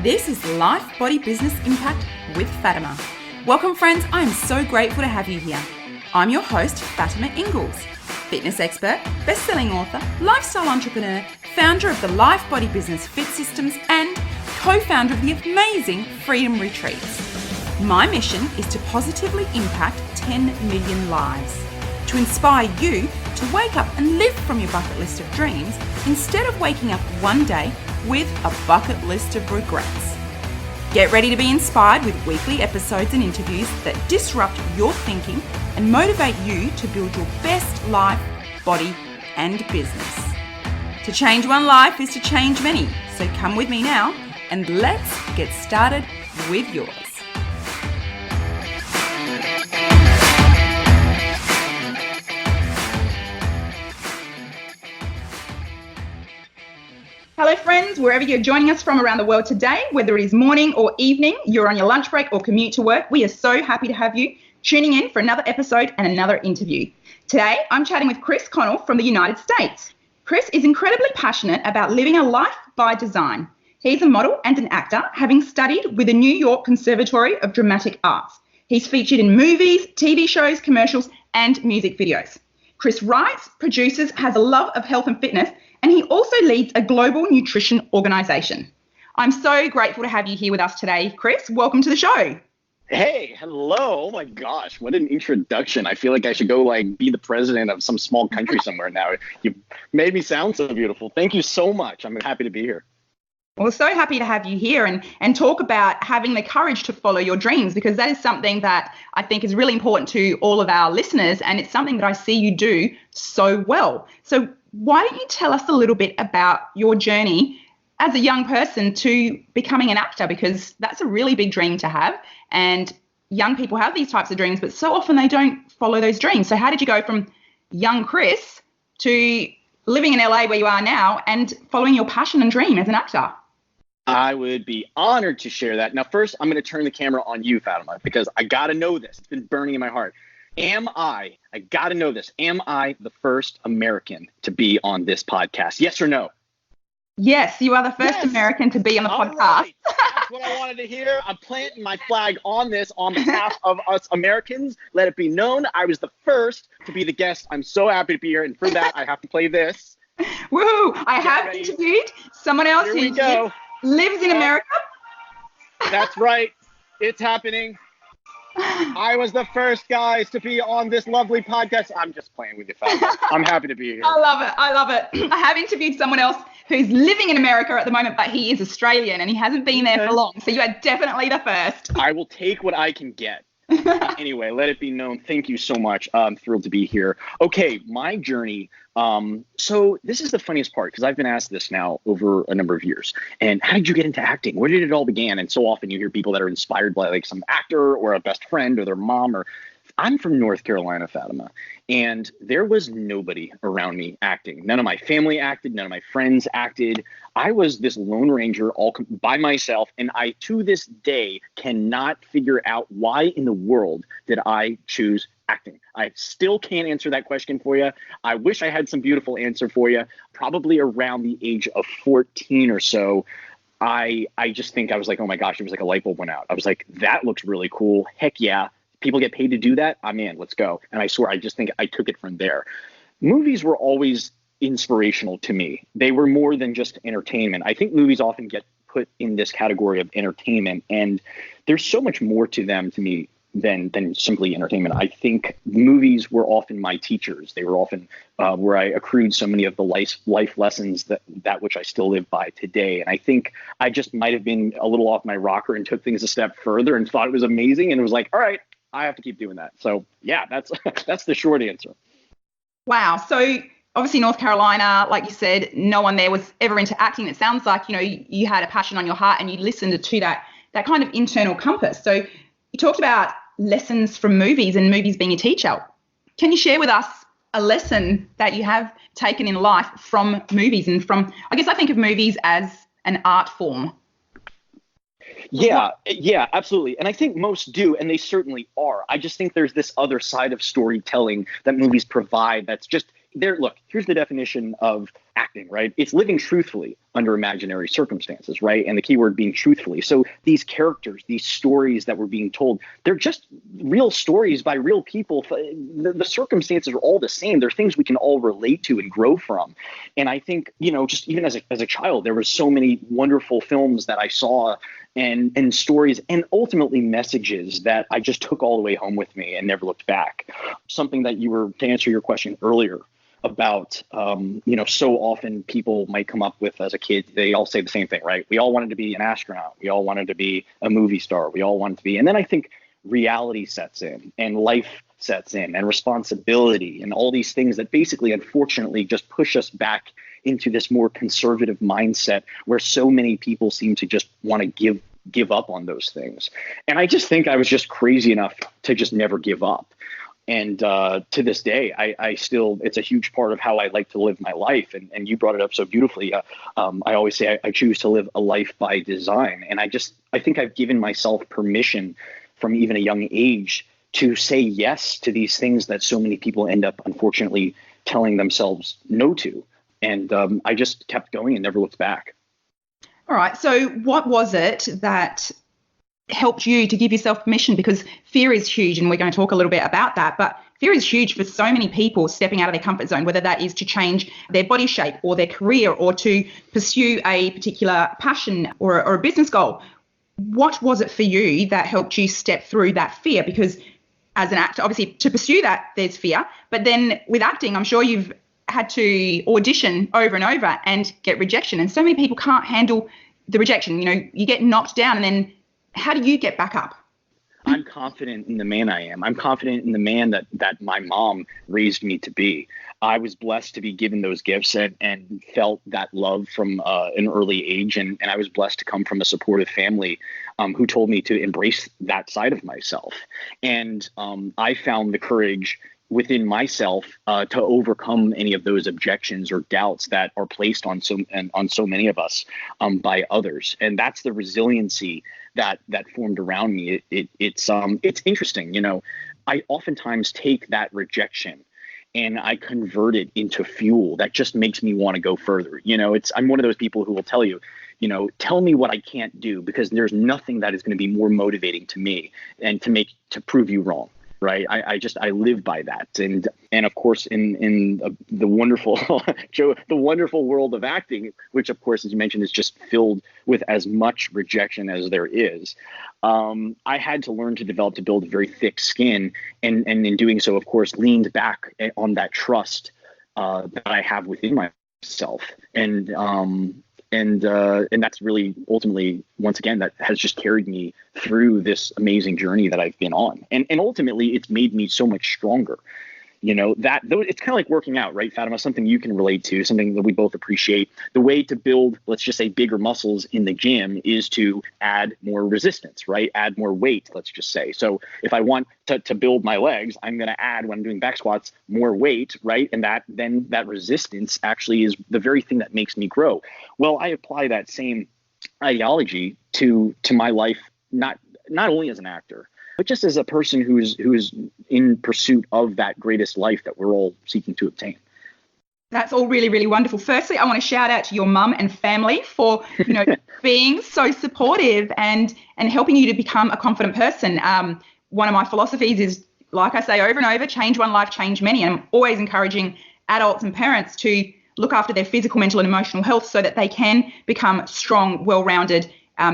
This is Life, Body, Business Impact with Fatima. Welcome friends, I am so grateful to have you here. I'm your host, Fatima Ingles, fitness expert, best-selling author, lifestyle entrepreneur, founder of the Life, Body, Business Fit Systems, and co-founder of the amazing Freedom Retreats. My mission is to positively impact 10 million lives, to inspire you to wake up and live from your bucket list of dreams instead of waking up one day with a bucket list of regrets. Get ready to be inspired with weekly episodes and interviews that disrupt your thinking and motivate you to build your best life, body, and business. To change one life is to change many, so come with me now and let's get started with yours. Hello friends, wherever you're joining us from around the world today, whether it is morning or evening, you're on your lunch break or commute to work, we are so happy to have you tuning in for another episode and another interview. Today, I'm chatting with Connell from the United States. Chris is incredibly passionate about living a life by design. He's a model and an actor, having studied with the New York Conservatory of Dramatic Arts. He's featured in movies, TV shows, commercials, and music videos. Chris writes, produces, has a love of health and fitness, and he also leads a global nutrition organisation. I'm so grateful to have you here with us today, Chris. Welcome to the show. Hey, hello. Oh my gosh, what an introduction. I feel like I should go be the president of some small country somewhere now. You made me sound so beautiful. Thank you so much. I'm happy to be here. Well, so happy to have you here and talk about having the courage to follow your dreams, because that is something that I think is really important to all of our listeners, and it's something that I see you do so well. So why don't you tell us a little bit about your journey as a young person to becoming an actor, because that's a really big dream to have, and young people have these types of dreams, but so often they don't follow those dreams. So how did you go from young Chris to living in LA where you are now and following your passion and dream as an actor? I would be honored to share that. Now, first, I'm going to turn the camera on you, Fatima, because I got to know this. It's been burning in my heart. I got to know this. Am I the first American to be on this podcast? Yes or no? Yes, you are the first American to be on the podcast. Right. That's what I wanted to hear. I'm planting my flag on this on behalf of us Americans. Let it be known I was the first to be the guest. I'm so happy to be here. And for that, I have to play this. Woohoo! I have interviewed someone else who lives in America. That's right. It's happening. I was the first guys to be on this lovely podcast. I'm just playing with you, Fatima. I'm happy to be here. I love it. I have interviewed someone else who's living in America at the moment, but he is Australian and he hasn't been there for long. So you are definitely the first. I will take what I can get. Anyway, let it be known. Thank you so much. I'm thrilled to be here. Okay, my journey. So this is the funniest part, because I've been asked this now over a number of years. And how did you get into acting? Where did it all begin? And so often you hear people that are inspired by some actor or a best friend or their mom. Or I'm from North Carolina, Fatima, and there was nobody around me acting. None of my family acted. None of my friends acted. I was this lone ranger all by myself, and I, to this day, cannot figure out why in the world did I choose acting. I still can't answer that question for you. I wish I had some beautiful answer for you. Probably around the age of 14 or so, I just think I was like, oh my gosh, it was like a light bulb went out. I was like, that looks really cool. Heck yeah. People get paid to do that. I'm in. Let's go. And I swear, I just think I took it from there. Movies were always inspirational to me. They were more than just entertainment. I think movies often get put in this category of entertainment, and there's so much more to them to me than simply entertainment. I think movies were often my teachers. They were often where I accrued so many of the life lessons that which I still live by today. And I think I just might have been a little off my rocker and took things a step further and thought it was amazing. And it was like, all right, I have to keep doing that. So yeah, that's the short answer. Wow. So obviously North Carolina, like you said, no one there was ever into acting. It sounds like, you had a passion on your heart and you listened to that kind of internal compass. So you talked about lessons from movies and movies being a teacher. Can you share with us a lesson that you have taken in life from movies and from, I guess I think of movies as an art form? Yeah, absolutely. And I think most do, and they certainly are. I just think there's this other side of storytelling that movies provide that's just there. Look, here's the definition of acting, right? It's living truthfully under imaginary circumstances, right? And the key word being truthfully. So these characters, these stories that were being told, they're just real stories by real people. The circumstances are all the same. They're things we can all relate to and grow from. And I think, just even as a child, there were so many wonderful films that I saw and stories and ultimately messages that I just took all the way home with me and never looked back. Something that you were, to answer your question earlier, about, so often people might come up with as a kid, they all say the same thing, right? We all wanted to be an astronaut. We all wanted to be a movie star. We all wanted to be. And then I think reality sets in and life sets in and responsibility and all these things that basically, unfortunately, just push us back into this more conservative mindset where so many people seem to just want to give up on those things. And I just think I was just crazy enough to just never give up. And to this day, I still, it's a huge part of how I like to live my life. And you brought it up so beautifully. I always say I choose to live a life by design. And I think I've given myself permission from even a young age to say yes to these things that so many people end up, unfortunately, telling themselves no to. And I just kept going and never looked back. All right. So what was it that helped you to give yourself permission? Because fear is huge, and we're going to talk a little bit about that, but fear is huge for so many people stepping out of their comfort zone, whether that is to change their body shape or their career or to pursue a particular passion or a business goal. What was it for you that helped you step through that fear? Because as an actor, obviously to pursue that, there's fear, but then with acting, I'm sure you've had to audition over and over and get rejection. And so many people can't handle the rejection. You get knocked down, and then how do you get back up? I'm confident in the man I am. I'm confident in the man that my mom raised me to be. I was blessed to be given those gifts and felt that love from an early age. And I was blessed to come from a supportive family who told me to embrace that side of myself. And I found the courage within myself to overcome any of those objections or doubts that are placed on so many of us by others. And that's the resiliency that formed around me. It's interesting. I oftentimes take that rejection and I convert it into fuel that just makes me want to go further. I'm one of those people who will tell you, tell me what I can't do, because there's nothing that is going to be more motivating to me and to prove you wrong. Right. I live by that. And of course, in the wonderful the wonderful world of acting, which, of course, as you mentioned, is just filled with as much rejection as there is. I had to learn to build a very thick skin. And in doing so, of course, leaned back on that trust that I have within myself. And that's really ultimately, once again, that has just carried me through this amazing journey that I've been on. And ultimately, it's made me so much stronger. It's kind of like working out, right, Fatima? Something you can relate to, something that we both appreciate. The way to build, let's just say, bigger muscles in the gym is to add more resistance, right? Add more weight, let's just say. So if I want to build my legs, I'm going to add, when I'm doing back squats, more weight, right? And that resistance actually is the very thing that makes me grow. Well, I apply that same ideology to my life, not only as an actor, but just as a person who's in pursuit of that greatest life that we're all seeking to obtain. That's all really, really wonderful. Firstly, I want to shout out to your mum and family for, being so supportive and helping you to become a confident person. One of my philosophies is, like I say over and over, change one life, change many. And I'm always encouraging adults and parents to look after their physical, mental, and emotional health so that they can become strong, well-rounded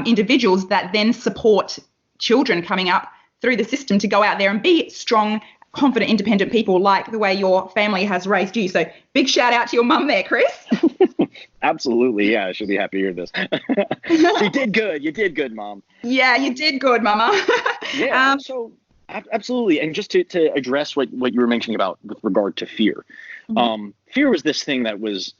individuals that then support children coming up through the system to go out there and be strong, confident, independent people like the way your family has raised you. So big shout out to your mum there, Chris. Absolutely. Yeah, she'll be happy to hear this. You did good. You did good, Mom. Yeah, you did good, Mama. Yeah. So absolutely. And just to address what you were mentioning about with regard to fear. Mm-hmm. Fear was this thing that is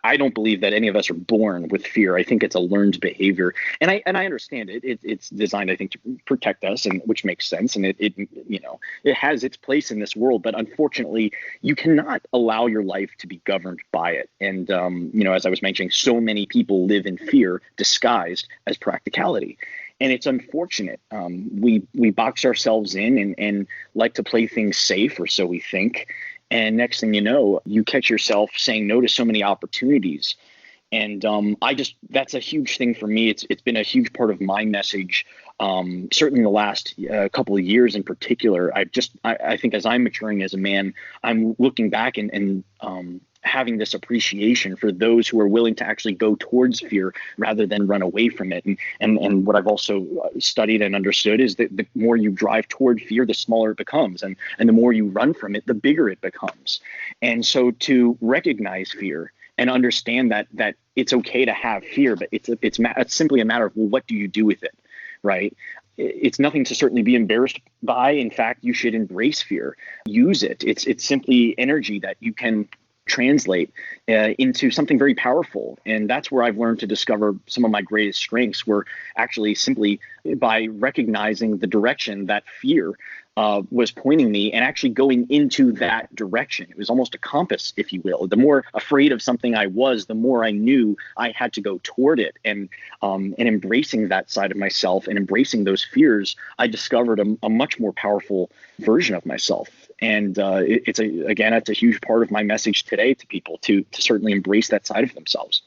I don't believe that any of us are born with fear. I think it's a learned behavior, and I understand it. It's designed, I think, to protect us, and which makes sense, and it has its place in this world. But unfortunately, you cannot allow your life to be governed by it. And as I was mentioning, so many people live in fear disguised as practicality. And it's unfortunate. We box ourselves in and like to play things safe, or so we think. And next thing you know, you catch yourself saying no to so many opportunities. And that's a huge thing for me. It's been a huge part of my message. Certainly in the last couple of years in particular, I think as I'm maturing as a man, I'm looking back and having this appreciation for those who are willing to actually go towards fear rather than run away from it. And what I've also studied and understood is that the more you drive toward fear, the smaller it becomes. And the more you run from it, the bigger it becomes. And so to recognize fear and understand that it's okay to have fear, but it's simply a matter of, well, what do you do with it, right? It's nothing to certainly be embarrassed by. In fact, you should embrace fear, use it. It's simply energy that you can translate into something very powerful. And that's where I've learned to discover some of my greatest strengths were actually simply by recognizing the direction that fear was pointing me and actually going into that direction. It was almost a compass, if you will. The more afraid of something I was, the more I knew I had to go toward it. And embracing that side of myself and embracing those fears, I discovered a much more powerful version of myself. And it's a huge part of my message today to people to certainly embrace that side of themselves.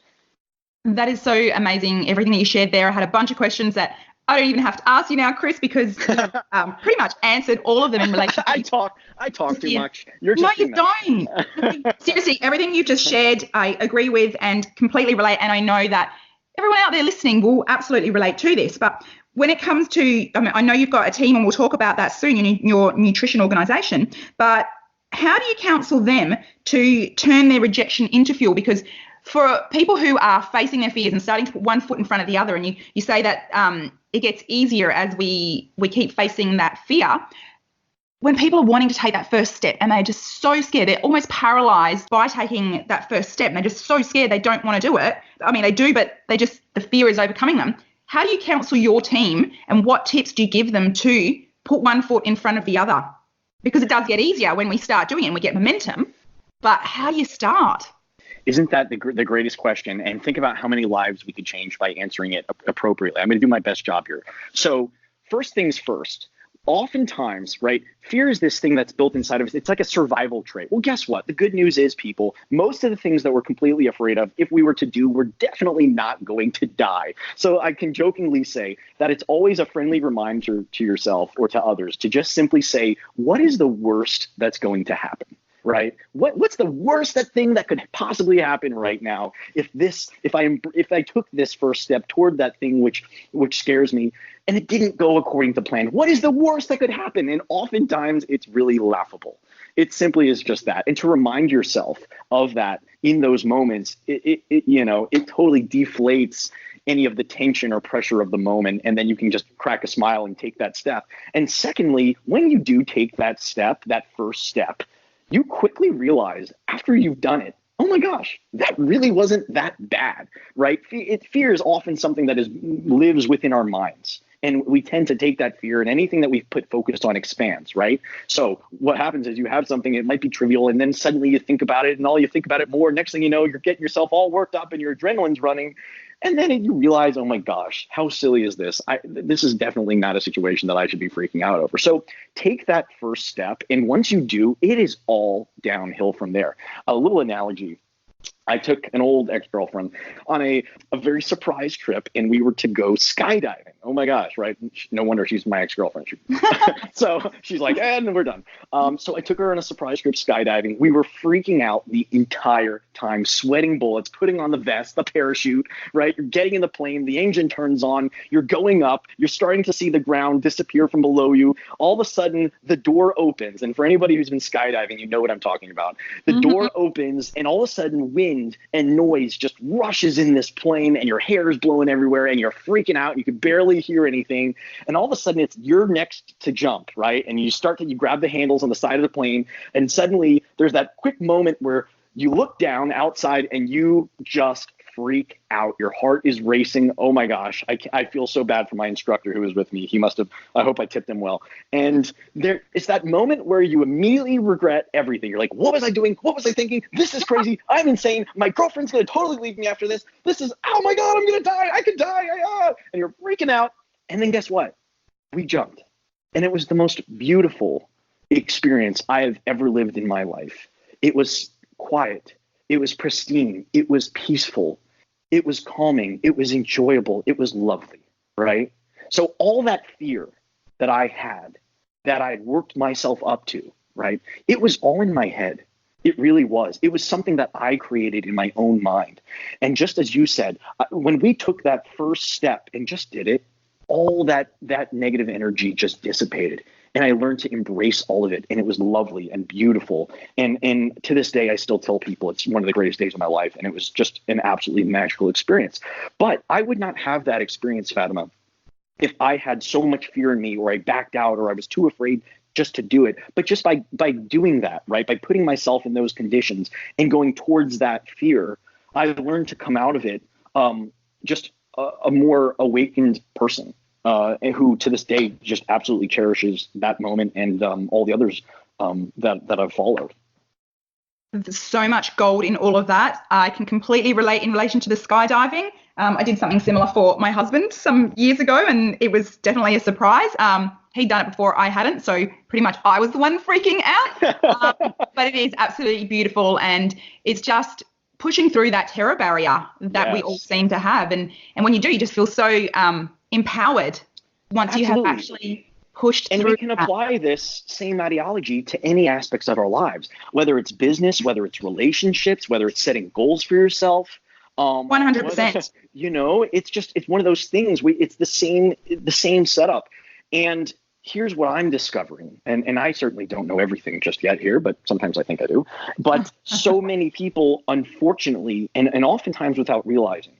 That is so amazing. Everything that you shared there. I had a bunch of questions that I don't even have to ask you now, Chris, because you pretty much answered all of them in relation to I talk too much. No, you don't. Seriously, everything you've just shared, I agree with and completely relate. And I know that everyone out there listening will absolutely relate to this. But when it comes to, I know you've got a team and we'll talk about that soon in your nutrition organization, but how do you counsel them to turn their rejection into fuel? Because for people who are facing their fears and starting to put one foot in front of the other, and you say that it gets easier as we keep facing that fear. When people are wanting to take that first step and they're just so scared, they're almost paralyzed by taking that first step, and they're just so scared they don't want to do it. I mean, they do, but the fear is overcoming them. How do you counsel your team, and what tips do you give them to put one foot in front of the other? Because it does get easier when we start doing it and we get momentum, but how do you start? Isn't that the greatest question? And think about how many lives we could change by answering it appropriately. I'm going to do my best job here. So first things first, oftentimes, right, fear is this thing that's built inside of us. It's like a survival trait. Well, guess what? The good news is, people, most of the things that we're completely afraid of, if we were to do, we're definitely not going to die. So I can jokingly say that it's always a friendly reminder to yourself or to others to just simply say, what is the worst that's going to happen? Right? What's the worst thing that could possibly happen right now if I took this first step toward that thing which scares me and it didn't go according to plan? What is the worst that could happen? And oftentimes it's really laughable. It simply is just that. And to remind yourself of that in those moments, it totally deflates any of the tension or pressure of the moment, and then you can just crack a smile and take that step. And secondly, when you do take that step, that first step, you quickly realize after you've done it, oh my gosh, that really wasn't that bad, right? Fear is often something that lives within our minds. And we tend to take that fear, and anything that we've put focused on expands, right? So what happens is you have something, it might be trivial, and then suddenly you think about it, and all you think about it more. Next thing you know, you're getting yourself all worked up and your adrenaline's running. And then you realize, oh my gosh, how silly is this? This is definitely not a situation that I should be freaking out over. So take that first step. And once you do, it is all downhill from there. A little analogy. I took an old ex-girlfriend on a very surprise trip, and we were to go skydiving. Oh my gosh, right? No wonder she's my ex-girlfriend. So she's like, and we're done. So I took her on a surprise trip skydiving. We were freaking out the entire time, sweating bullets, putting on the vest, the parachute, right? You're getting in the plane, the engine turns on, you're going up, you're starting to see the ground disappear from below you. All of a sudden, the door opens. And for anybody who's been skydiving, you know what I'm talking about. The door opens, and all of a sudden, wind and noise just rushes in this plane, and your hair is blowing everywhere, and you're freaking out. You can barely hear anything. And all of a sudden, you're next to jump, right? And you grab the handles on the side of the plane, and suddenly there's that quick moment where you look down outside and you just freak out. Your heart is racing. Oh my gosh. I feel so bad for my instructor who was with me. I hope I tipped him well. And it's that moment where you immediately regret everything. You're like, what was I doing? What was I thinking? This is crazy. I'm insane. My girlfriend's going to totally leave me after this. This is, oh my God, I'm going to die. I could die. And you're freaking out. And then guess what? We jumped. And it was the most beautiful experience I have ever lived in my life. It was quiet. It was pristine. It was peaceful. It was calming. It was enjoyable. It was lovely, right? So all that fear that I had, that I worked myself up to, right? It was all in my head. It really was. It was something that I created in my own mind. And just as you said, when we took that first step and just did it, all that negative energy just dissipated. And I learned to embrace all of it. And it was lovely and beautiful. And to this day, I still tell people it's one of the greatest days of my life. And it was just an absolutely magical experience. But I would not have that experience, Fatima, if I had so much fear in me, or I backed out, or I was too afraid just to do it. But just by doing that, right, by putting myself in those conditions and going towards that fear, I learned to come out of it just a more awakened person, who to this day just absolutely cherishes that moment and all the others that I've followed. There's so much gold in all of that. I can completely relate in relation to the skydiving. I did something similar for my husband some years ago, and it was definitely a surprise. He'd done it before, I hadn't, so pretty much I was the one freaking out. But it is absolutely beautiful, and it's just pushing through that terror barrier that we all seem to have. And when you do, you just feel so empowered once you have actually pushed through. And we can apply this same ideology to any aspects of our lives, whether it's business, whether it's relationships, whether it's setting goals for yourself. 100%. You know, it's one of those things. It's the same setup. And here's what I'm discovering, and I certainly don't know everything just yet here, but sometimes I think I do. But so many people, unfortunately, and oftentimes without realizing,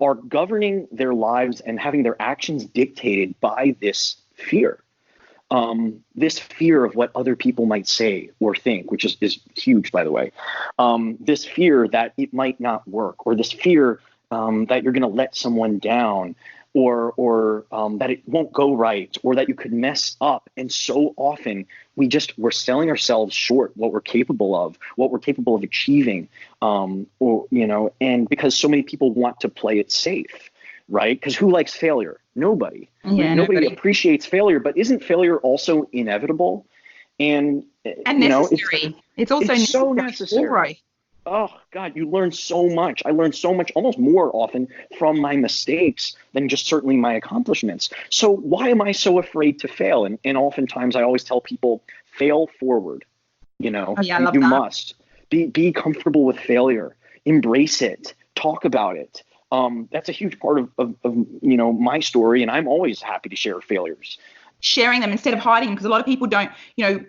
are governing their lives and having their actions dictated by this fear. This fear of what other people might say or think, which is huge, by the way. This fear that it might not work, or this fear that you're going to let someone down, or that it won't go right, or that you could mess up. And so often we're selling ourselves short, what we're capable of achieving, and because so many people want to play it safe, right? Because who likes failure? Nobody. Nobody appreciates failure, but isn't failure also inevitable? And necessary. It's also necessary. So necessary. Oh God, you learn so much. I learned so much, almost more often from my mistakes than just certainly my accomplishments. So why am I so afraid to fail? And oftentimes I always tell people, fail forward. You must be comfortable with failure, embrace it, talk about it. That's a huge part of my story, and I'm always happy to share failures. Sharing them instead of hiding them, because a lot of people don't,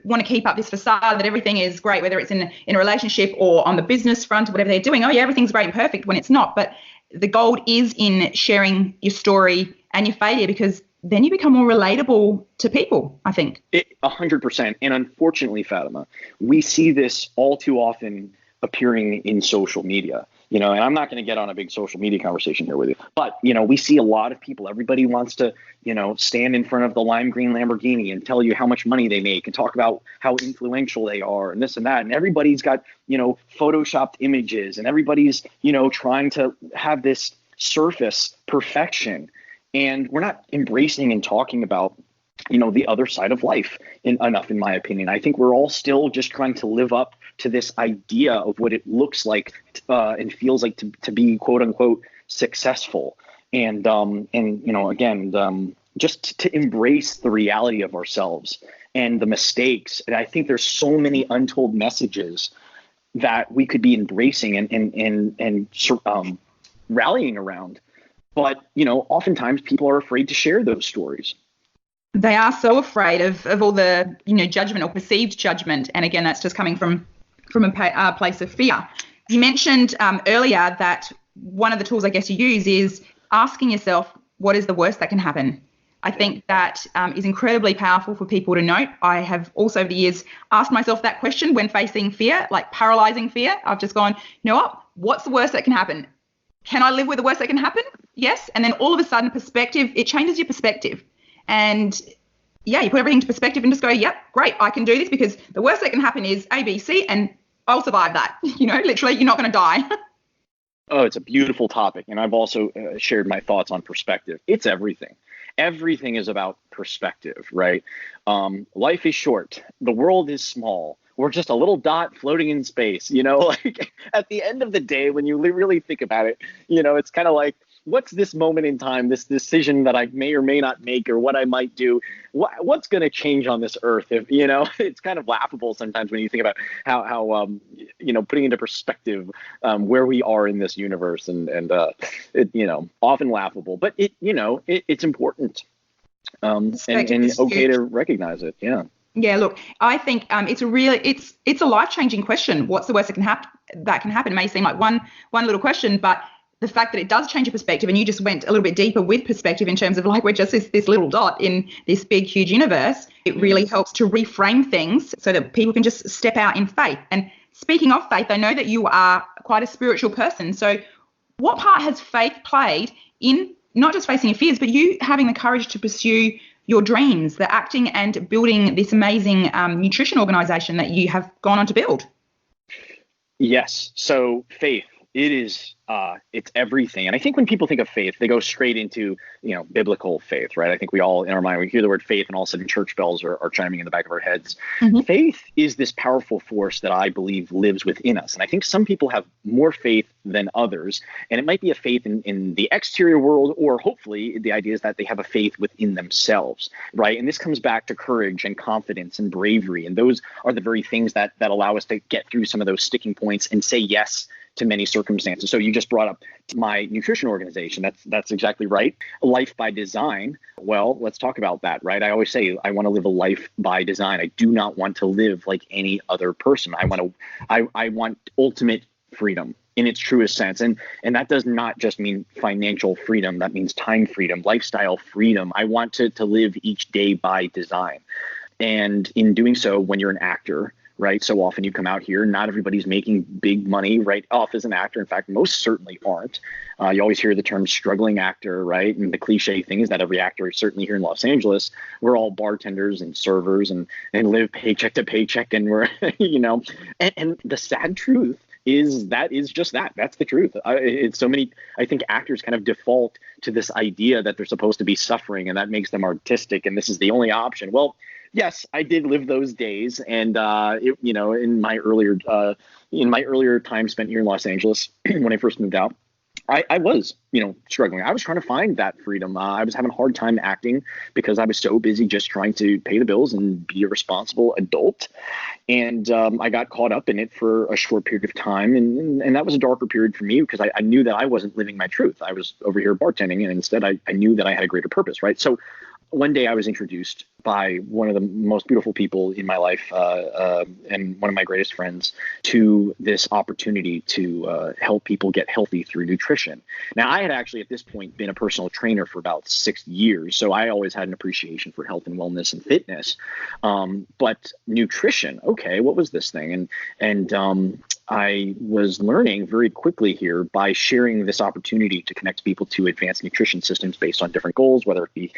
want to keep up this facade that everything is great, whether it's in a relationship or on the business front or whatever they're doing. Oh yeah, everything's great and perfect, when it's not. But the gold is in sharing your story and your failure, because then you become more relatable to people, I think. 100%. And unfortunately, Fatima, we see this all too often appearing in social media. And I'm not going to get on a big social media conversation here with you, but, we see a lot of people, everybody wants to, stand in front of the lime green Lamborghini and tell you how much money they make and talk about how influential they are and this and that. And everybody's got, photoshopped images, and everybody's, trying to have this surface perfection. And we're not embracing and talking about, the other side of life enough, in my opinion. I think we're all still just trying to live up to this idea of what it looks like and feels like to be quote unquote successful. And just to embrace the reality of ourselves and the mistakes. And I think there's so many untold messages that we could be embracing and rallying around. But, oftentimes people are afraid to share those stories. They are so afraid of all the, judgment or perceived judgment. And again, that's just coming from a place of fear. You mentioned earlier that one of the tools I guess you use is asking yourself, what is the worst that can happen? I think that is incredibly powerful for people to note. I have also over the years asked myself that question when facing fear, like paralyzing fear. I've just gone, what's the worst that can happen? Can I live with the worst that can happen? Yes. And then all of a sudden it changes your perspective. And yeah, you put everything into perspective and just go, yep, great, I can do this, because the worst that can happen is A, B, C, and I'll survive that. Literally, you're not going to die. Oh, it's a beautiful topic. And I've also shared my thoughts on perspective. It's everything. Everything is about perspective, right? Life is short. The world is small. we're just a little dot floating in space, like at the end of the day, when you really think about it, it's kind of like, what's this moment in time, this decision that I may or may not make, or what I might do, what's going to change on this earth? If, it's kind of laughable sometimes when you think about how putting into perspective where we are in this universe, and it, often laughable, but it's important, and okay to recognize it. Yeah. Yeah, look, I think it's a life-changing question. What's the worst that can happen? It may seem like one little question, but the fact that it does change your perspective, and you just went a little bit deeper with perspective in terms of like we're just this little dot in this big, huge universe, it really helps to reframe things so that people can just step out in faith. And speaking of faith, I know that you are quite a spiritual person. So what part has faith played in not just facing your fears, but you having the courage to pursue your dreams, the acting and building this amazing nutrition organization that you have gone on to build? Yes. So faith, it is, it's everything. And I think when people think of faith, they go straight into, biblical faith, right? I think we all, in our mind, we hear the word faith and all of a sudden church bells are chiming in the back of our heads. Mm-hmm. Faith is this powerful force that I believe lives within us. And I think some people have more faith than others. And it might be a faith in the exterior world, or hopefully the idea is that they have a faith within themselves, right? And this comes back to courage and confidence and bravery. And those are the very things that allow us to get through some of those sticking points and say yes to many circumstances. So you just brought up my nutrition organization. That's exactly right. Life by design. Well, let's talk about that, right? I always say I want to live a life by design. I do not want to live like any other person. I want ultimate freedom in its truest sense. And that does not just mean financial freedom. That means time freedom, lifestyle freedom. I want to live each day by design. And in doing so, when you're an actor, right? So often you come out here, not everybody's making big money right off as an actor. In fact, most certainly aren't. You always hear the term struggling actor, right? And the cliche thing is that every actor, certainly here in Los Angeles, we're all bartenders and servers and live paycheck to paycheck. And we're, and the sad truth is just that. That's the truth. It's so many, I think actors kind of default to this idea that they're supposed to be suffering and that makes them artistic. And this is the only option. Well, yes, I did live those days, and in my earlier time spent here in Los Angeles when I first moved out, I was, struggling. I was trying to find that freedom. I was having a hard time acting because I was so busy just trying to pay the bills and be a responsible adult. And I got caught up in it for a short period of time. And that was a darker period for me because I knew that I wasn't living my truth. I was over here bartending, and instead I knew that I had a greater purpose, right? So one day I was introduced by one of the most beautiful people in my life and one of my greatest friends to this opportunity to help people get healthy through nutrition. Now, I had actually at this point been a personal trainer for about 6 years, so I always had an appreciation for health and wellness and fitness. But nutrition, okay, what was this thing? And I was learning very quickly here by sharing this opportunity to connect people to advanced nutrition systems based on different goals, whether it be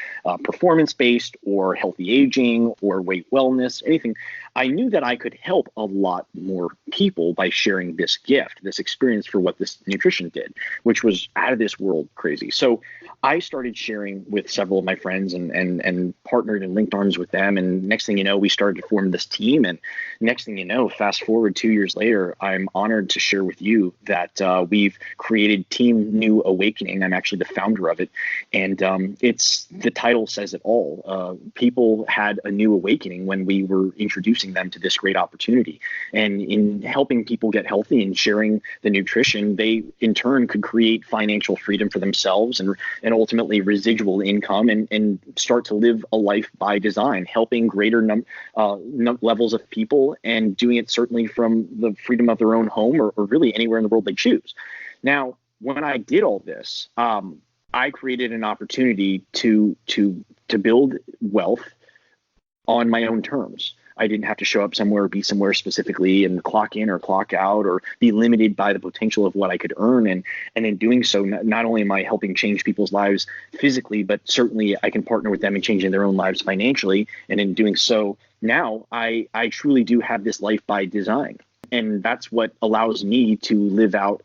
performance-based or healthy aging or weight wellness, anything. I knew that I could help a lot more people by sharing this gift, this experience for what this nutrition did, which was out of this world crazy. So I started sharing with several of my friends and partnered and linked arms with them. And next thing you know, we started to form this team. And next thing you know, fast forward 2 years later, I'm honored to share with you that we've created Team New Awakening. I'm actually the founder of it. And it's the title says it all. People had a new awakening when we were introducing them to this great opportunity. And in helping people get healthy and sharing the nutrition, they in turn could create financial freedom for themselves and ultimately residual income and start to live a life by design, helping greater levels of people and doing it certainly from the freedom of their own home or really anywhere in the world they choose. Now, when I did all this, I created an opportunity to build wealth on my own terms. I didn't have to show up somewhere or be somewhere specifically and clock in or clock out or be limited by the potential of what I could earn. And in doing so, not only am I helping change people's lives physically, but certainly I can partner with them in changing their own lives financially. And in doing so, now I truly do have this life by design. And that's what allows me to live out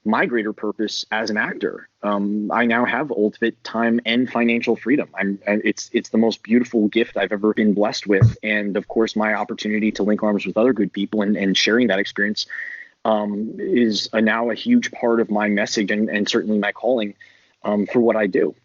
my greater purpose as an actor. I now have ultimate time and financial freedom. It's the most beautiful gift I've ever been blessed with. And of course, my opportunity to link arms with other good people and sharing that experience is now a huge part of my message and certainly my calling for what I do.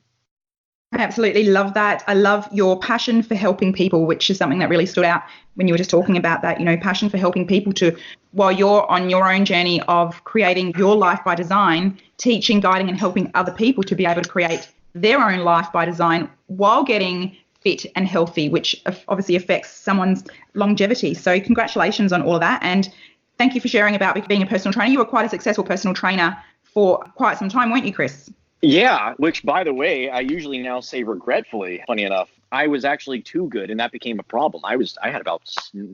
I absolutely love that. I love your passion for helping people, which is something that really stood out when you were just talking about that, passion for helping people to, while you're on your own journey of creating your life by design, teaching, guiding, and helping other people to be able to create their own life by design while getting fit and healthy, which obviously affects someone's longevity. So congratulations on all of that. And thank you for sharing about being a personal trainer. You were quite a successful personal trainer for quite some time, weren't you, Chris? Yeah, which, by the way, I usually now say regretfully, funny enough. I was actually too good, and that became a problem. I had about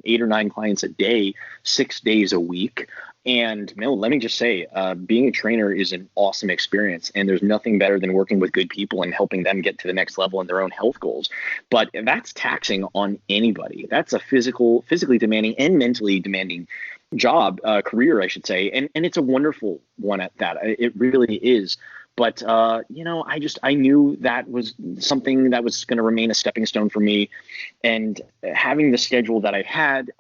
8 or 9 clients a day, 6 days a week. And let me just say, being a trainer is an awesome experience, and there's nothing better than working with good people and helping them get to the next level in their own health goals. But that's taxing on anybody. That's a physically demanding and mentally demanding job, career, I should say. And it's a wonderful one at that. It really is. But, I knew that was something that was going to remain a stepping stone for me. And having the schedule that I had,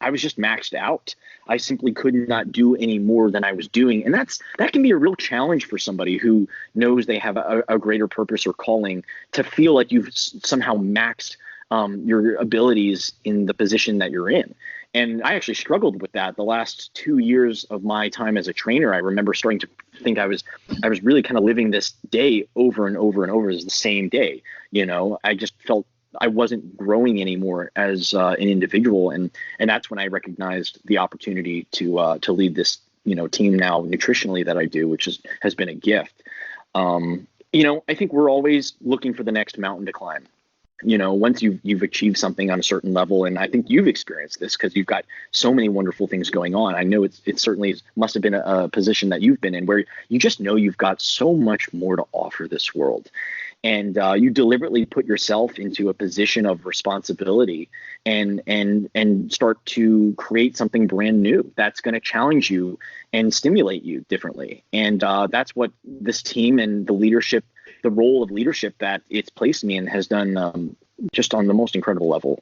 I was just maxed out. I simply could not do any more than I was doing. And that can be a real challenge for somebody who knows they have a greater purpose or calling, to feel like you've somehow maxed your abilities in the position that you're in. And I actually struggled with that the last 2 years of my time as a trainer. I remember starting to think I was really kind of living this day over and over and over as the same day. I just felt I wasn't growing anymore as an individual. And that's when I recognized the opportunity to lead this, team now nutritionally that I do, which has been a gift. I think we're always looking for the next mountain to climb. Once you've achieved something on a certain level, and I think you've experienced this because you've got so many wonderful things going on. I know it certainly must have been a position that you've been in where you just know you've got so much more to offer this world. And you deliberately put yourself into a position of responsibility and start to create something brand new that's going to challenge you and stimulate you differently. And that's what this team and the role of leadership that it's placed me in has done just on the most incredible level.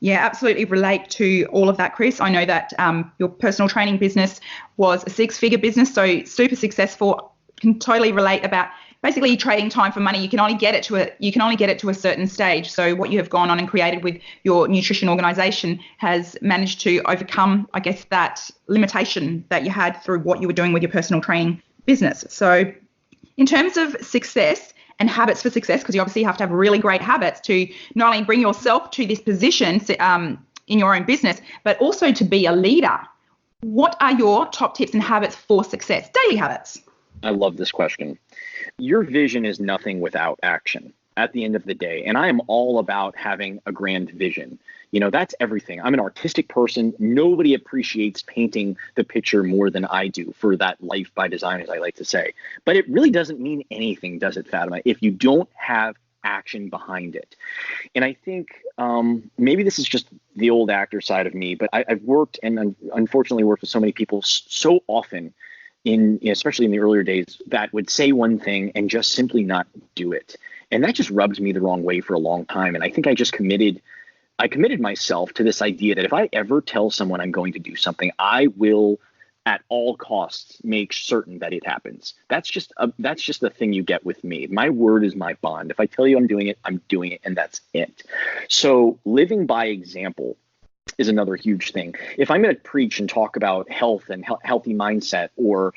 Yeah, absolutely relate to all of that, Chris. I know that your personal training business was a 6-figure business, so super successful. Can totally relate about basically trading time for money. You can only get it to a certain stage. So what you have gone on and created with your nutrition organization has managed to overcome, I guess, that limitation that you had through what you were doing with your personal training business. So in terms of success and habits for success, because you obviously have to have really great habits to not only bring yourself to this position in your own business, but also to be a leader. What are your top tips and habits for success? Daily habits. I love this question. Your vision is nothing without action at the end of the day. And I am all about having a grand vision. That's everything. I'm an artistic person. Nobody appreciates painting the picture more than I do for that life by design, as I like to say. But it really doesn't mean anything, does it, Fatima, if you don't have action behind it? And I think maybe this is just the old actor side of me, but I've worked and unfortunately worked with so many people so often especially in the earlier days, that would say one thing and just simply not do it. And that just rubbed me the wrong way for a long time. And I think I committed myself to this idea that if I ever tell someone I'm going to do something, I will at all costs make certain that it happens. That's just the thing you get with me. My word is my bond. If I tell you I'm doing it, and that's it. So living by example is another huge thing. If I'm going to preach and talk about health and healthy mindset or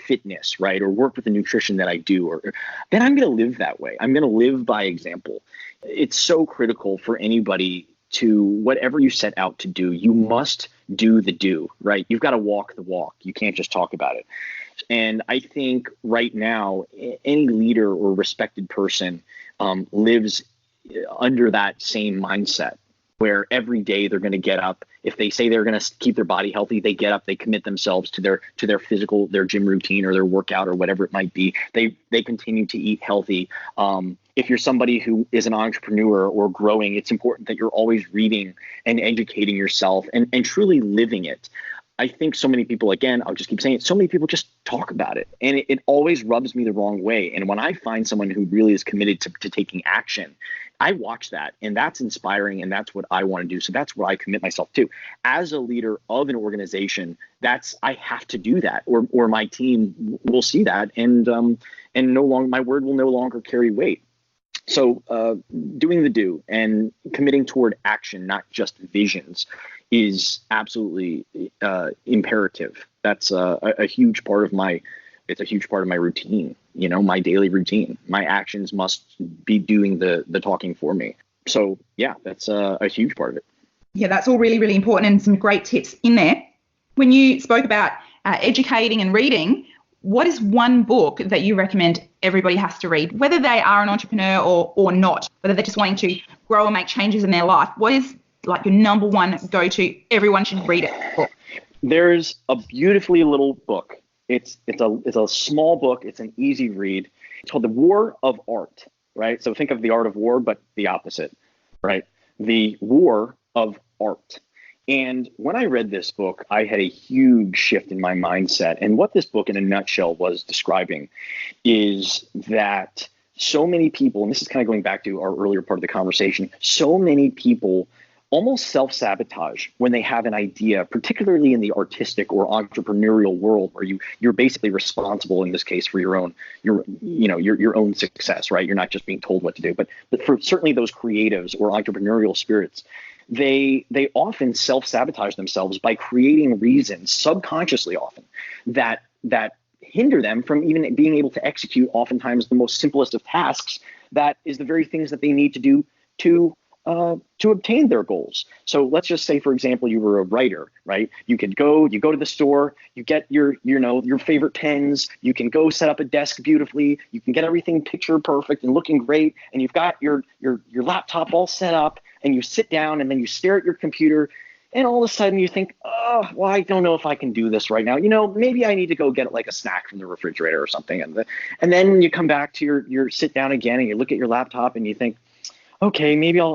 fitness, right, or work with the nutrition that I do, then I'm going to live that way. I'm going to live by example. It's so critical for anybody to, whatever you set out to do, you must do the do, right? You've got to walk the walk. You can't just talk about it. And I think right now, any leader or respected person lives under that same mindset, where every day they're going to get up. If they say they're going to keep their body healthy, they get up, they commit themselves to their physical, their gym routine or their workout or whatever it might be. They continue to eat healthy. If you're somebody who is an entrepreneur or growing, it's important that you're always reading and educating yourself and truly living it. I think so many people, again, I'll just keep saying it, so many people just talk about it. And it always rubs me the wrong way. And when I find someone who really is committed to taking action, I watch that, and that's inspiring, and that's what I want to do. So that's what I commit myself to. As a leader of an organization, I have to do that, or my team will see that, and no longer my word will no longer carry weight. So doing the do and committing toward action, not just visions, is absolutely imperative. That's a huge part of my routine, my daily routine. My actions must be doing the talking for me. So yeah, that's a huge part of it. Yeah, that's all really, really important, and some great tips in there. When you spoke about educating and reading, what is one book that you recommend everybody has to read, whether they are an entrepreneur or not, whether they're just wanting to grow or make changes in their life? What is like your number one go-to, everyone should read it book? There's a beautifully little book. It's a small book. It's an easy read. It's called The War of Art, right? So think of the art of war, but the opposite, right? The War of Art. And when I read this book, I had a huge shift in my mindset. And what this book in a nutshell was describing is that so many people, and this is kind of going back to our earlier part of the conversation, so many people almost self-sabotage when they have an idea, particularly in the artistic or entrepreneurial world, where you're basically responsible in this case for your own success, right? You're not just being told what to do, but for certainly those creatives or entrepreneurial spirits, they often self-sabotage themselves by creating reasons, subconsciously often, that hinder them from even being able to execute oftentimes the most simplest of tasks. That is the very things that they need to do to obtain their goals. So let's just say, for example, you were a writer, right? You go to the store, you get your favorite pens, you can go set up a desk beautifully, you can get everything picture perfect and looking great, and you've got your laptop all set up, and you sit down and then you stare at your computer, and all of a sudden you think, oh, well, I don't know if I can do this right now. Maybe I need to go get like a snack from the refrigerator or something. And then you come back to your sit down again, and you look at your laptop and you think, okay, maybe I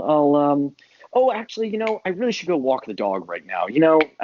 really should go walk the dog right now.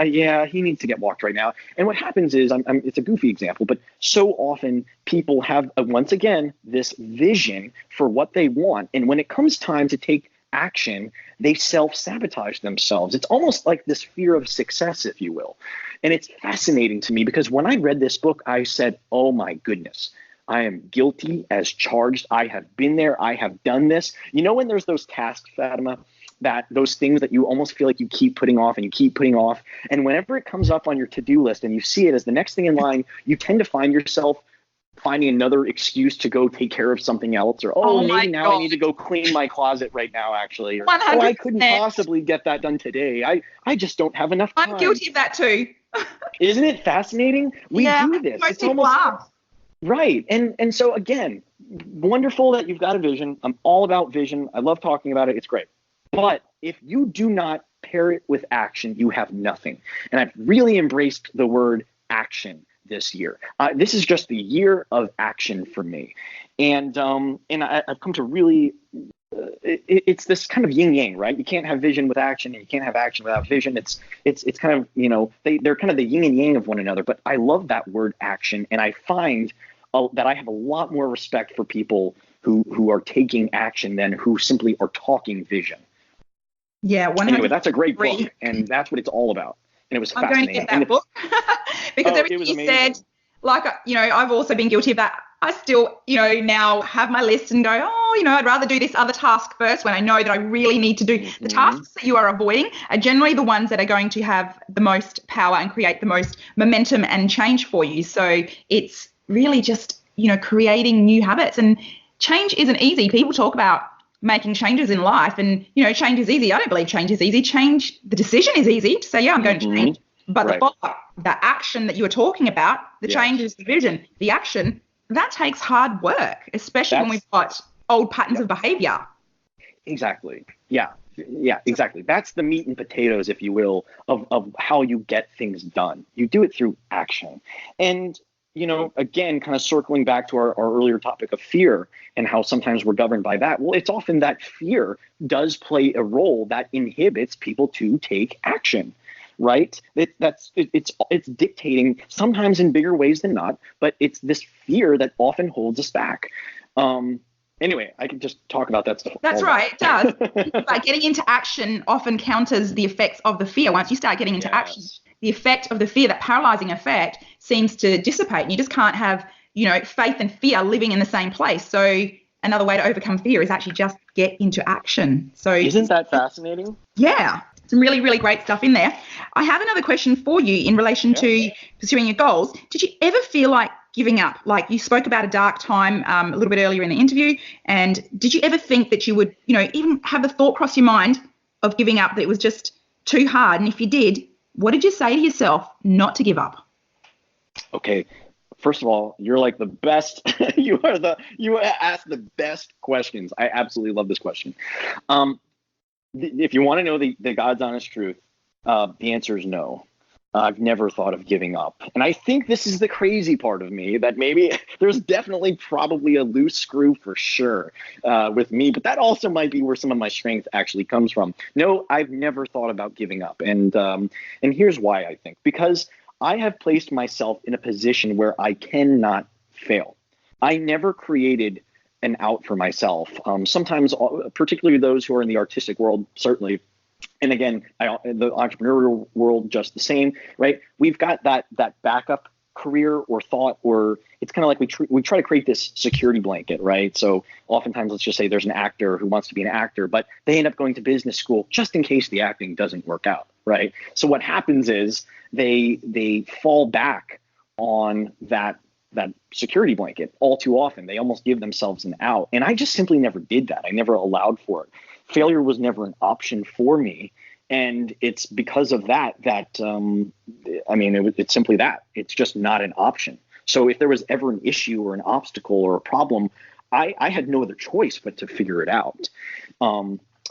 Yeah, he needs to get walked right now. And what happens is, it's a goofy example, but so often people have, once again, this vision for what they want. And when it comes time to take action, they self-sabotage themselves. It's almost like this fear of success, if you will. And it's fascinating to me because when I read this book, I said, oh my goodness, I am guilty as charged. I have been there. I have done this. When there's those tasks, Fatima, that those things that you almost feel like you keep putting off and you keep putting off. And whenever it comes up on your to-do list and you see it as the next thing in line, you tend to find yourself finding another excuse to go take care of something else, or maybe now I need to go clean my closet right now, actually, or 100%. I couldn't possibly get that done today. I just don't have enough time. I'm guilty of that too. Isn't it fascinating? We do this. It's almost right. And so again, wonderful that you've got a vision. I'm all about vision. I love talking about it. It's great. But if you do not pair it with action, you have nothing. And I've really embraced the word action this year. This is just the year of action for me. And I've come to really, it's this kind of yin yang, right? You can't have vision with action, and you can't have action without vision. It's kind of, they're kind of the yin and yang of one another. But I love that word action. And I find that I have a lot more respect for people who are taking action than who simply are talking vision. Yeah. 100%. Anyway, that's a great book, and that's what it's all about. And it was fascinating. I'm going to get that book because everything you said, I've also been guilty of that. I still, now have my list and go, I'd rather do this other task first when I know that I really need to do. Mm-hmm. The tasks that you are avoiding are generally the ones that are going to have the most power and create the most momentum and change for you. So it's really just, creating new habits. And change isn't easy. People talk about making changes in life, and change is easy. I don't believe change is easy. The decision is easy to say, yeah, I'm going to change, but the follow-up, the action that you were talking about, the change is the vision, the action, that takes hard work, especially when we've got old patterns of behavior. Exactly. Yeah, exactly. That's the meat and potatoes, if you will, of how you get things done. You do it through action. And again, kind of circling back to our earlier topic of fear and how sometimes we're governed by that. Well, it's often that fear does play a role that inhibits people to take action, right? It's dictating sometimes in bigger ways than not, but it's this fear that often holds us back. Anyway, I can just talk about that stuff. That's right, it does. But getting into action often counters the effects of the fear. Once you start getting into action, the effect of the fear, that paralyzing effect, seems to dissipate. You just can't have, faith and fear living in the same place. So another way to overcome fear is actually just get into action. So isn't that fascinating? Yeah, some really, really great stuff in there. I have another question for you in relation to pursuing your goals. Did you ever feel like giving up? Like, you spoke about a dark time a little bit earlier in the interview, and did you ever think that you would, even have the thought cross your mind of giving up, that it was just too hard? And if you did, what did you say to yourself not to give up? Okay. First of all, you're like the best. you ask the best questions. I absolutely love this question. If you want to know the God's honest truth, the answer is no. I've never thought of giving up. And I think this is the crazy part of me, that maybe there's definitely probably a loose screw for sure with me, but that also might be where some of my strength actually comes from. No, I've never thought about giving up. And here's why, I think. Because I have placed myself in a position where I cannot fail. I never created an out for myself. Sometimes, particularly those who are in the artistic world, certainly. And again, the entrepreneurial world, just the same, right? We've got that backup career or thought, or it's kind of like we try to create this security blanket, right? So oftentimes, let's just say there's an actor who wants to be an actor, but they end up going to business school just in case the acting doesn't work out, right? So what happens is they fall back on that security blanket all too often. They almost give themselves an out. And I just simply never did that. I never allowed for it. Failure was never an option for me. And it's because of that, it's simply that. It's just not an option. So if there was ever an issue or an obstacle or a problem, I had no other choice but to figure it out.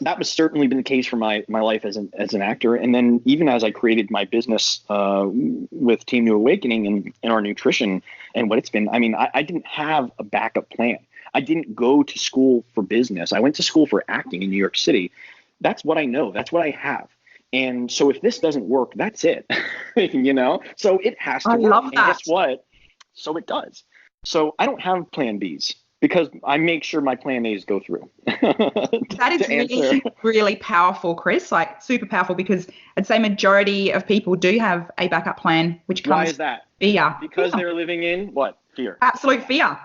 That was certainly been the case for my life as an actor. And then even as I created my business with Team New Awakening and our nutrition and what it's been, I didn't have a backup plan. I didn't go to school for business. I went to school for acting in New York City. That's what I know. That's what I have. And so if this doesn't work, that's it, So it has to work. Love that. And guess what? So it does. So I don't have plan Bs, because I make sure my plan A's go through. That is really, really powerful, Chris, like super powerful, because I'd say majority of people do have a backup plan, which comes. Why is that? Fear. Because they're living in what? Fear. Absolute fear.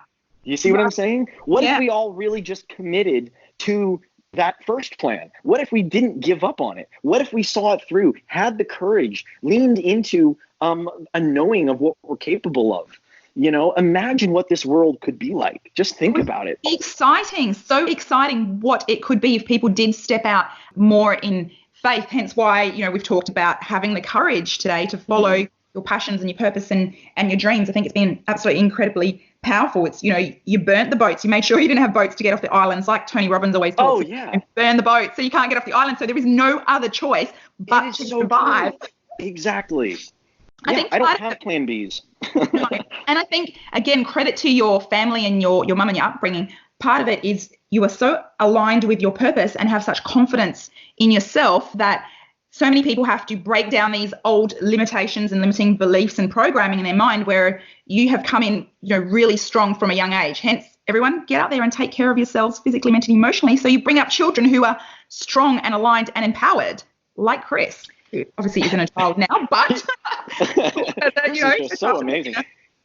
You see what I'm saying? What if we all really just committed to that first plan? What if we didn't give up on it? What if we saw it through, had the courage, leaned into a knowing of what we're capable of? Imagine what this world could be like. Just think about it. Exciting. So exciting what it could be if people did step out more in faith. Hence why, we've talked about having the courage today to follow your passions and your purpose and your dreams. I think it's been absolutely incredibly powerful. It's, you burnt the boats. You made sure you didn't have boats to get off the islands, like Tony Robbins always talks. Oh, yeah. And burn the boat so you can't get off the island. So there is no other choice but to survive. Exactly. I don't have plan Bs. No. And I think, again, credit to your family and your mum and your upbringing. Part of it is you are so aligned with your purpose and have such confidence in yourself that so many people have to break down these old limitations and limiting beliefs and programming in their mind, where you have come in, really strong from a young age. Hence, everyone, get out there and take care of yourselves physically, mentally, emotionally, so you bring up children who are strong and aligned and empowered, like Chris, who obviously isn't a child now, but it's so amazing.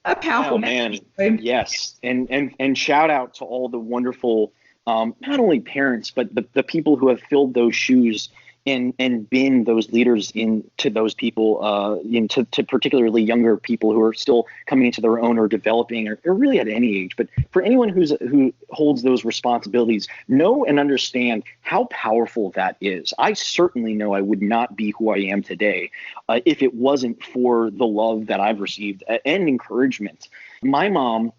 A powerful man. Yes, and shout out to all the wonderful, not only parents, but the people who have filled those shoes and been those leaders into those people, to particularly younger people who are still coming into their own or developing, or really at any age. But for anyone who holds those responsibilities, know and understand how powerful that is. I certainly know I would not be who I am today if it wasn't for the love that I've received and encouragement. My mom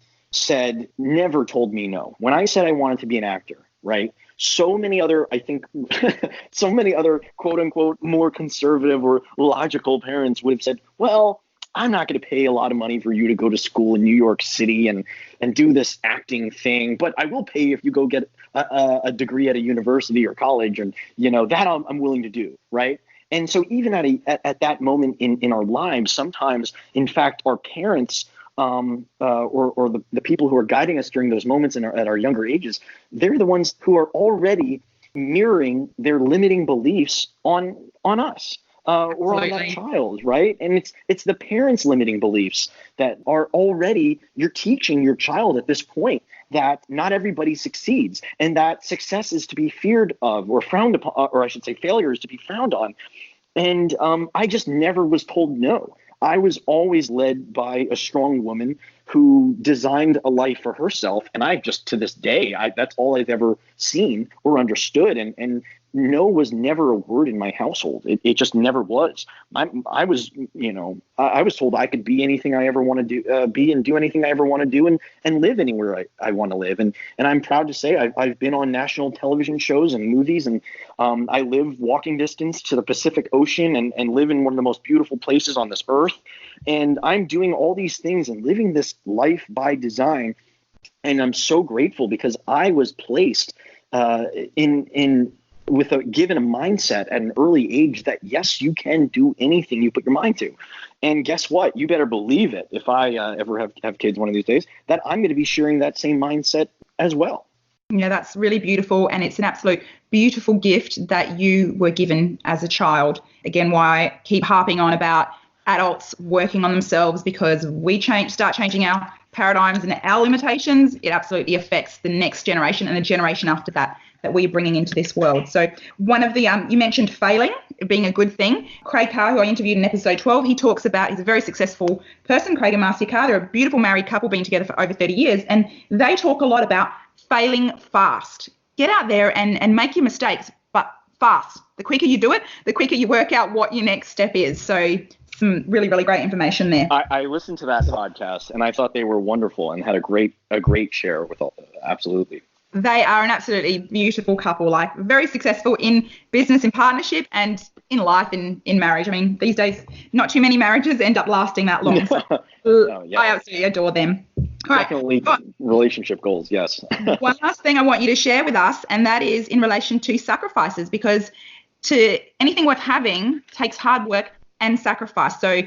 never told me no. When I said I wanted to be an actor, right? So many other quote unquote more conservative or logical parents would have said, well, I'm not going to pay a lot of money for you to go to school in New York City and do this acting thing, but I will pay if you go get a degree at a university or college, and that I'm willing to do, right? And so even at that moment in our lives, sometimes, in fact, our parents or the people who are guiding us during those moments at our younger ages, they're the ones who are already mirroring their limiting beliefs on us. Or on that child, right? And it's the parents' limiting beliefs that are already, you're teaching your child at this point that not everybody succeeds, and that success is to be feared of or frowned upon, or I should say failure is to be frowned on. And I just never was told no. I was always led by a strong woman who designed a life for herself. And I just, to this day, that's all I've ever seen or understood. And no was never a word in my household. It just never was. I was, I was told I could be anything I ever want to do, be and do anything I ever want to do, and live anywhere I want to live. And I'm proud to say I've been on national television shows and movies, and I live walking distance to the Pacific Ocean and live in one of the most beautiful places on this earth. And I'm doing all these things and living this life by design. And I'm so grateful because I was placed given a mindset at an early age that, yes, you can do anything you put your mind to. And guess what? You better believe it. If I ever have kids one of these days, that I'm going to be sharing that same mindset as well. Yeah, that's really beautiful. And it's an absolute beautiful gift that you were given as a child. Again, why I keep harping on about adults working on themselves, because we start changing our paradigms and our limitations, it absolutely affects the next generation and the generation after that we're bringing into this world. So one of the, you mentioned failing being a good thing. Craig Carr, who I interviewed in episode 12, he talks about, he's a very successful person, Craig and Marcia Carr. They're a beautiful married couple, been together for over 30 years. And they talk a lot about failing fast. Get out there and make your mistakes, but fast. The quicker you do it, the quicker you work out what your next step is. So some really, really great information there. I listened to that podcast and I thought they were wonderful and had a great share with all. Absolutely. They are an absolutely beautiful couple, like very successful in business, in partnership, and in life, in marriage. I mean, these days, not too many marriages end up lasting that long. So I absolutely adore them. Definitely relationship goals, yes. One last thing I want you to share with us, and that is in relation to sacrifices, because to anything worth having takes hard work and sacrifice. So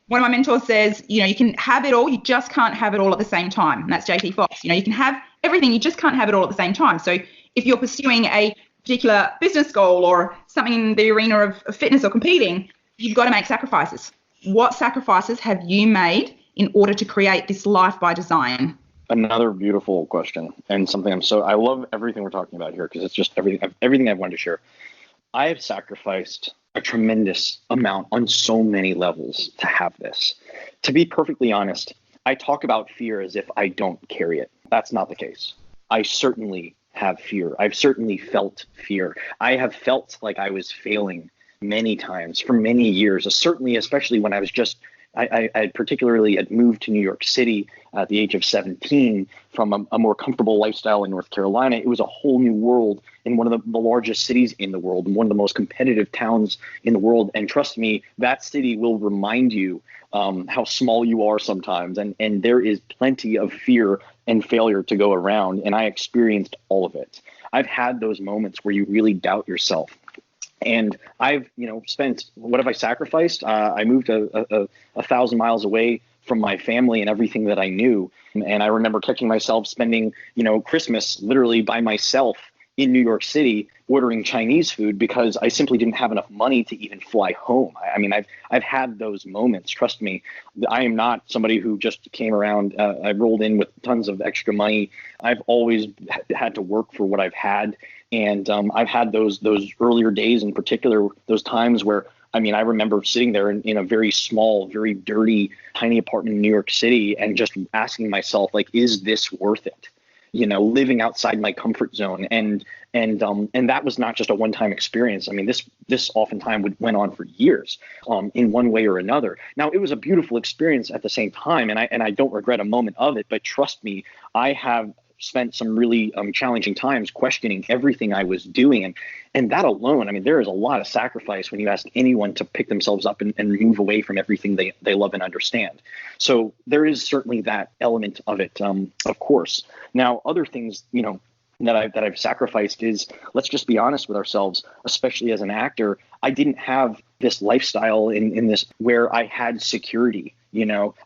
one of my mentors says, you can have it all, you just can't have it all at the same time. And that's JT Fox. You can have everything, you just can't have it all at the same time. So if you're pursuing a particular business goal or something in the arena of fitness or competing, you've got to make sacrifices. What sacrifices have you made in order to create this life by design? Another beautiful question, and something I love everything we're talking about here, because it's just everything I've wanted to share. I have sacrificed a tremendous amount on so many levels to have this. To be perfectly honest, I talk about fear as if I don't carry it. That's not the case. I certainly have fear. I've certainly felt fear. I have felt like I was failing many times for many years, certainly, especially when I was I particularly had moved to New York City at the age of 17 from a more comfortable lifestyle in North Carolina. It was a whole new world in one of the largest cities in the world and one of the most competitive towns in the world. And trust me, that city will remind you how small you are sometimes. And there is plenty of fear and failure to go around. And I experienced all of it. I've had those moments where you really doubt yourself. And I've, spent, what have I sacrificed? I moved a 1,000 miles away from my family and everything that I knew. And I remember catching myself spending, Christmas literally by myself in New York City ordering Chinese food because I simply didn't have enough money to even fly home. I mean, I've had those moments. Trust me, I am not somebody who just came around. I rolled in with tons of extra money. I've always had to work for what I've had. And I've had those earlier days in particular, those times where, I remember sitting there in a very small, very dirty, tiny apartment in New York City and just asking myself, like, is this worth it? Living outside my comfort zone. And that was not just a one-time experience. This oftentimes went on for years in one way or another. Now, it was a beautiful experience at the same time, and I don't regret a moment of it, but trust me, I have spent some really challenging times questioning everything I was doing. And that alone, there is a lot of sacrifice when you ask anyone to pick themselves up and move away from everything they love and understand. So there is certainly that element of it, of course. Now, other things, that I've sacrificed is, let's just be honest with ourselves, especially as an actor. I didn't have this lifestyle in this where I had security.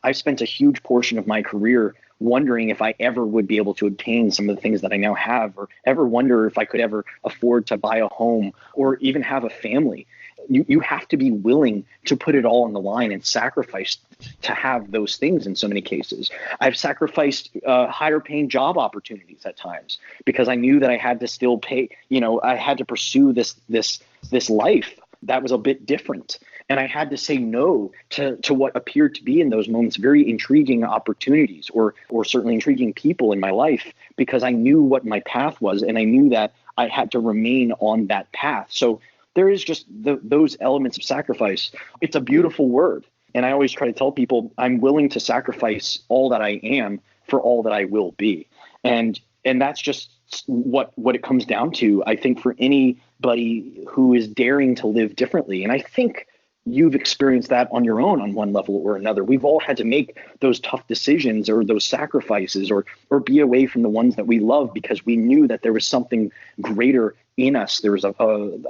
I spent a huge portion of my career wondering if I ever would be able to obtain some of the things that I now have, or ever wonder if I could ever afford to buy a home or even have a family. You have to be willing to put it all on the line and sacrifice to have those things in so many cases. I've sacrificed higher paying job opportunities at times because I knew that I had to still pay, I had to pursue this life that was a bit different. And I had to say no to what appeared to be in those moments very intriguing opportunities or certainly intriguing people in my life, because I knew what my path was and I knew that I had to remain on that path. So there is just those elements of sacrifice. It's a beautiful word. And I always try to tell people I'm willing to sacrifice all that I am for all that I will be. And that's just what it comes down to, I think, for anybody who is daring to live differently. And I think you've experienced that on your own on one level or another. We've all had to make those tough decisions or those sacrifices or be away from the ones that we love because we knew that there was something greater in us. There was a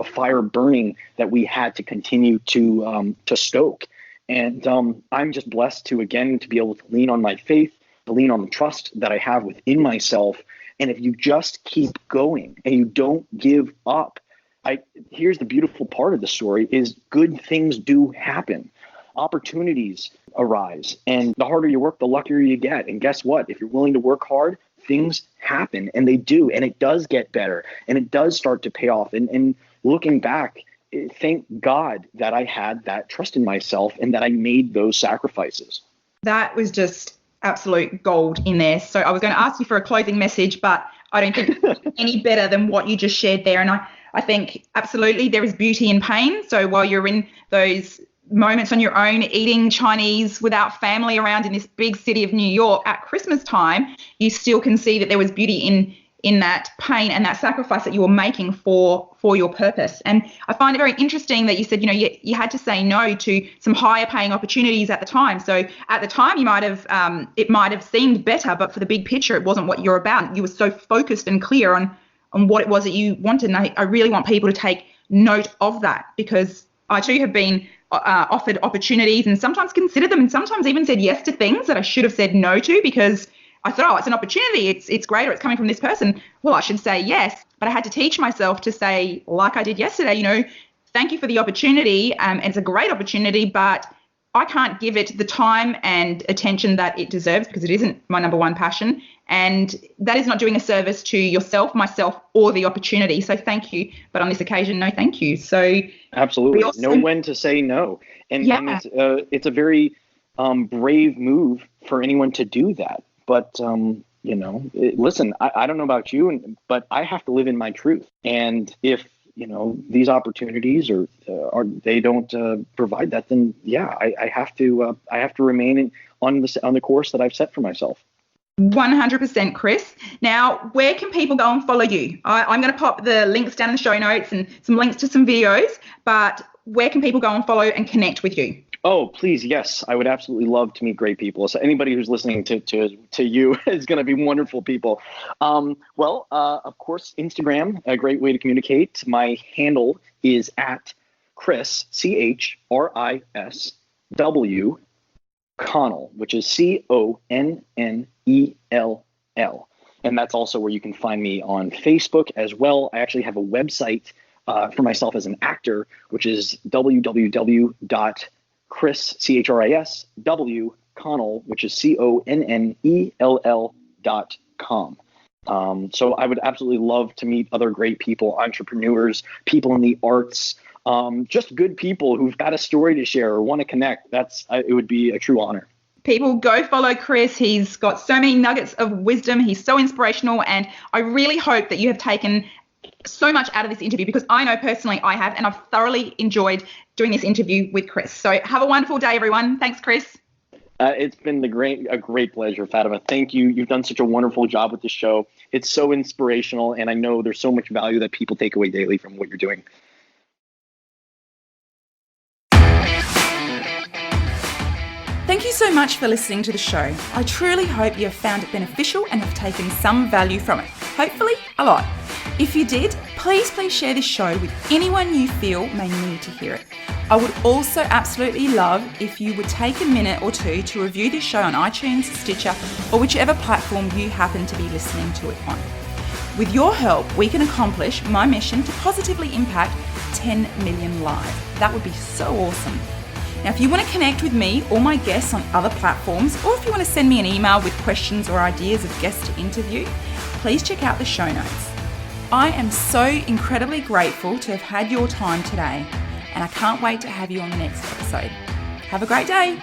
fire burning that we had to continue to stoke. And I'm just blessed to be able to lean on my faith, to lean on the trust that I have within myself. And if you just keep going and you don't give up, here's the beautiful part of the story is good things do happen. Opportunities arise. And the harder you work, the luckier you get. And guess what? If you're willing to work hard, things happen, and they do. And it does get better. And it does start to pay off. And looking back, thank God that I had that trust in myself and that I made those sacrifices. That was just absolute gold in there. So I was going to ask you for a closing message, but I don't think it's any better than what you just shared there. And I think absolutely there is beauty in pain. So while you're in those moments on your own, eating Chinese without family around in this big city of New York at Christmas time, you still can see that there was beauty in that pain and that sacrifice that you were making for your purpose. And I find it very interesting that you said, you had to say no to some higher paying opportunities at the time. So at the time it might have seemed better, but for the big picture, it wasn't what you're about. You were so focused and clear on what it was that you wanted. And I really want people to take note of that, because I too have been offered opportunities and sometimes considered them and sometimes even said yes to things that I should have said no to, because I thought, it's an opportunity. It's great, or it's coming from this person. Well, I should say yes. But I had to teach myself to say, like I did yesterday, thank you for the opportunity. And it's a great opportunity, but I can't give it the time and attention that it deserves because it isn't my number one passion. And that is not doing a service to yourself, myself, or the opportunity. So thank you. But on this occasion, no thank you. So absolutely. Know when to say no. And it's a very brave move for anyone to do that. But, listen, I don't know about you, but I have to live in my truth. And if, these opportunities they don't provide that, then I have to remain on the course that I've set for myself. 100%, Chris. Now, where can people go and follow you? I'm going to pop the links down in the show notes and some links to some videos, but where can people go and follow and connect with you? Oh, please, yes. I would absolutely love to meet great people. So anybody who's listening to you is going to be wonderful people. Of course, Instagram, a great way to communicate. My handle is at Chris, CHRISW, Connell, which is CONNELL. And that's also where you can find me on Facebook as well. I actually have a website for myself as an actor, which is www.Chris, CHRISW, Connell, which is CONNELL.com. So I would absolutely love to meet other great people, entrepreneurs, people in the arts, just good people who've got a story to share or want to connect. It would be a true honor. People, go follow Chris. He's got so many nuggets of wisdom. He's so inspirational. And I really hope that you have taken so much out of this interview, because I know personally I have, and I've thoroughly enjoyed doing this interview with Chris. So have a wonderful day, everyone. Thanks, Chris. It's been a great pleasure, Fatima. Thank you. You've done such a wonderful job with the show. It's so inspirational, and I know there's so much value that people take away daily from what you're doing. Thank you so much for listening to the show. I truly hope you have found it beneficial and have taken some value from it. Hopefully, a lot. If you did, please share this show with anyone you feel may need to hear it. I would also absolutely love if you would take a minute or two to review this show on iTunes, Stitcher, or whichever platform you happen to be listening to it on. With your help, we can accomplish my mission to positively impact 10 million lives. That would be so awesome. Now, if you want to connect with me or my guests on other platforms, or if you want to send me an email with questions or ideas of guests to interview, please check out the show notes. I am so incredibly grateful to have had your time today, and I can't wait to have you on the next episode. Have a great day.